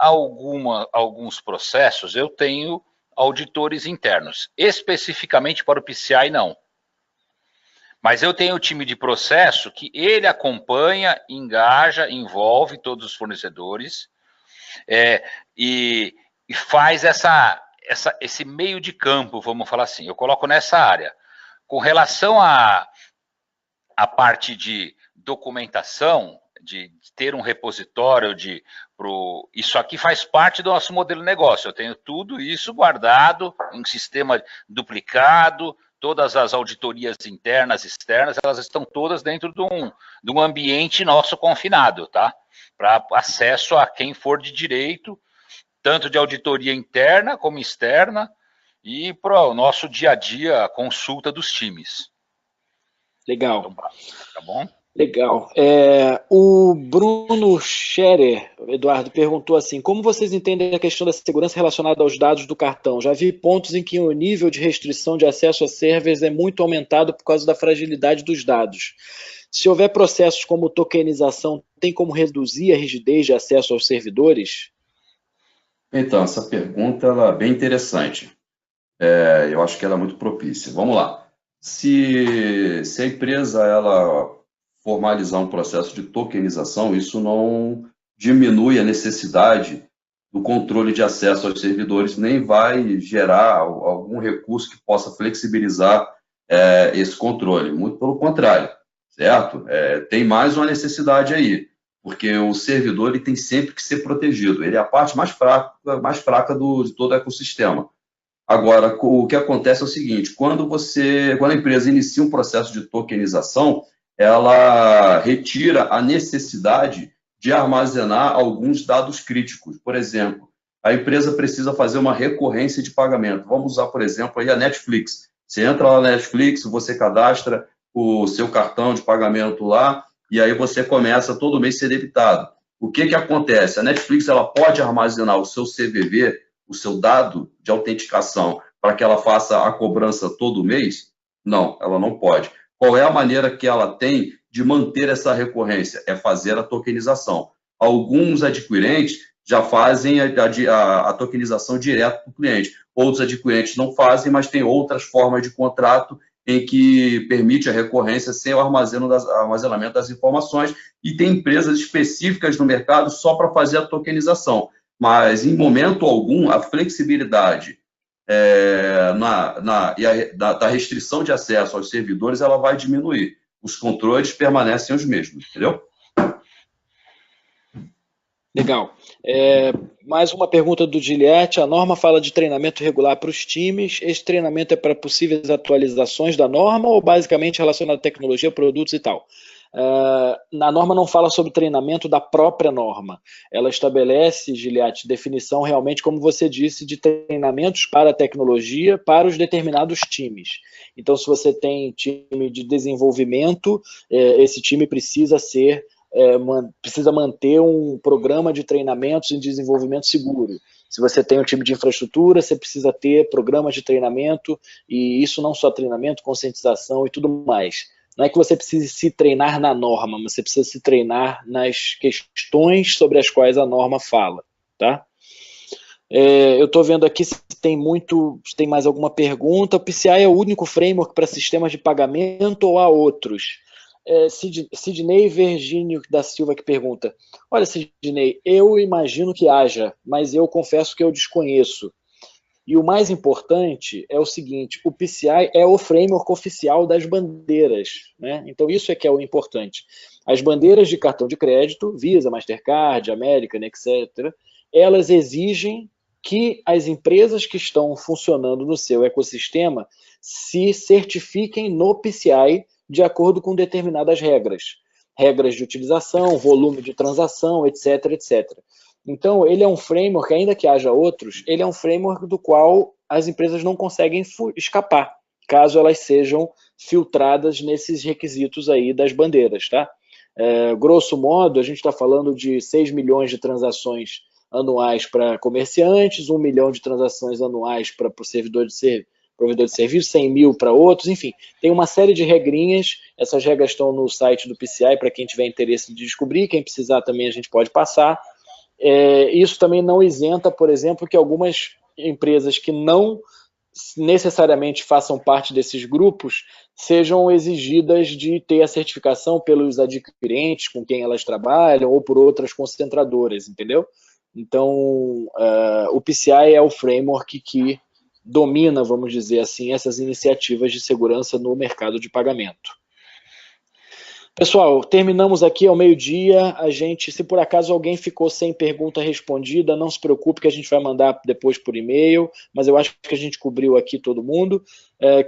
alguns processos, eu tenho auditores internos, especificamente para o PCI não. Mas eu tenho o time de processo que ele acompanha, engaja, envolve todos os fornecedores, e faz esse meio de campo, vamos falar assim, eu coloco nessa área. Com relação a a parte de documentação, de ter um repositório, isso aqui faz parte do nosso modelo de negócio. Eu tenho tudo isso guardado em sistema duplicado, todas as auditorias internas e externas, elas estão todas dentro de um ambiente nosso confinado, tá? Para acesso a quem for de direito, tanto de auditoria interna como externa, e para o nosso dia a dia, a consulta dos times. Legal. Então, tá bom? Legal. O Bruno Scherer, Eduardo, perguntou assim: como vocês entendem a questão da segurança relacionada aos dados do cartão? Já vi pontos em que o nível de restrição de acesso a servers é muito aumentado por causa da fragilidade dos dados. Se houver processos como tokenização, tem como reduzir a rigidez de acesso aos servidores? Então, essa pergunta ela é bem interessante. Eu acho que ela é muito propícia. Vamos lá. Se a empresa ela formalizar um processo de tokenização, isso não diminui a necessidade do controle de acesso aos servidores, nem vai gerar algum recurso que possa flexibilizar esse controle. Muito pelo contrário, certo? Tem mais uma necessidade aí, porque o servidor ele tem sempre que ser protegido. Ele é a parte mais fraca de todo o ecossistema. Agora, o que acontece é o seguinte: quando a empresa inicia um processo de tokenização, ela retira a necessidade de armazenar alguns dados críticos. Por exemplo, a empresa precisa fazer uma recorrência de pagamento. Vamos usar, por exemplo, aí a Netflix. Você entra lá na Netflix, você cadastra o seu cartão de pagamento lá, e aí você começa todo mês a ser debitado. O que acontece? A Netflix ela pode armazenar o seu CVV, o seu dado de autenticação, para que ela faça a cobrança todo mês? Não, ela não pode. Qual é a maneira que ela tem de manter essa recorrência? É fazer a tokenização. Alguns adquirentes já fazem a tokenização direto para o cliente. Outros adquirentes não fazem, mas tem outras formas de contrato em que permite a recorrência sem o armazenamento das informações, e tem empresas específicas no mercado só para fazer a tokenização. Mas, em momento algum, a flexibilidade da restrição de acesso aos servidores ela vai diminuir. Os controles permanecem os mesmos, entendeu? Legal. Mais uma pergunta do Giliette. A norma fala de treinamento regular para os times. Esse treinamento é para possíveis atualizações da norma ou basicamente relacionado à tecnologia, produtos e tal? Na norma não fala sobre treinamento da própria norma. Ela estabelece, Giliette, definição realmente, como você disse, de treinamentos para a tecnologia para os determinados times. Então, se você tem time de desenvolvimento, esse time precisa manter um programa de treinamentos em desenvolvimento seguro. Se você tem um time de infraestrutura, você precisa ter programas de treinamento, e isso não só treinamento, conscientização e tudo mais. Não é que você precise se treinar na norma, mas você precisa se treinar nas questões sobre as quais a norma fala, tá? Eu estou vendo aqui se tem mais alguma pergunta. O PCI é o único framework para sistemas de pagamento ou há outros? Sidney Virgínio da Silva que pergunta: olha, Sidney, eu imagino que haja, mas eu confesso que eu desconheço. E o mais importante é o seguinte: o PCI é o framework oficial das bandeiras, né? Então isso é que é o importante. As bandeiras de cartão de crédito, Visa, Mastercard, American, etc., elas exigem que as empresas que estão funcionando no seu ecossistema se certifiquem no PCI de acordo com determinadas regras. Regras de utilização, volume de transação, etc, etc. Então, ele é um framework, ainda que haja outros, ele é um framework do qual as empresas não conseguem escapar, caso elas sejam filtradas nesses requisitos aí das bandeiras, tá? Grosso modo, a gente está falando de 6 milhões de transações anuais para comerciantes, 1 milhão de transações anuais para o provedor de serviço, 100 mil para outros, enfim, tem uma série de regrinhas. Essas regras estão no site do PCI para quem tiver interesse de descobrir, quem precisar também a gente pode passar. Isso também não isenta, por exemplo, que algumas empresas que não necessariamente façam parte desses grupos sejam exigidas de ter a certificação pelos adquirentes com quem elas trabalham ou por outras concentradoras, entendeu? Então, o PCI é o framework que domina, vamos dizer assim, essas iniciativas de segurança no mercado de pagamento. Pessoal, terminamos aqui ao meio-dia. A gente, se por acaso alguém ficou sem pergunta respondida, não se preocupe que a gente vai mandar depois por e-mail, mas eu acho que a gente cobriu aqui todo mundo.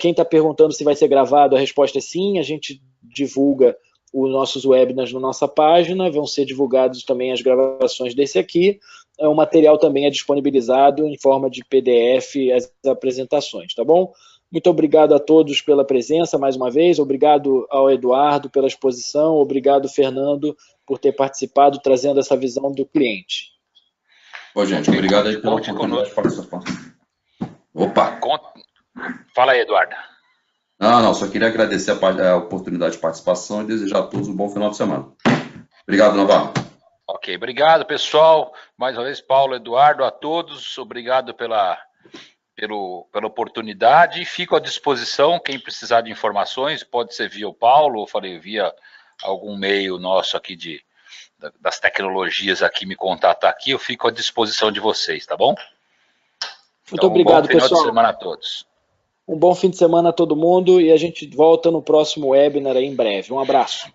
Quem está perguntando se vai ser gravado, a resposta é sim. A gente divulga os nossos webinars na nossa página, vão ser divulgados também as gravações desse aqui. O material também é disponibilizado em forma de PDF, as apresentações, tá bom? Muito obrigado a todos pela presença, mais uma vez. Obrigado ao Eduardo pela exposição. Obrigado, Fernando, por ter participado, trazendo essa visão do cliente. Ô, gente, obrigado aí pela oportunidade de participar. Opa! Fala aí, Eduardo. Não, só queria agradecer a oportunidade de participação e desejar a todos um bom final de semana. Obrigado, Navarro. Ok, obrigado, pessoal. Mais uma vez, Paulo, Eduardo, a todos. Obrigado pela oportunidade. Fico à disposição. Quem precisar de informações, pode ser via o Paulo, ou falei, via algum meio nosso aqui das tecnologias aqui, me contatar aqui. Eu fico à disposição de vocês, tá bom? Muito obrigado, pessoal. Um bom final de semana a todos. Um bom fim de semana a todo mundo e a gente volta no próximo webinar aí em breve. Um abraço.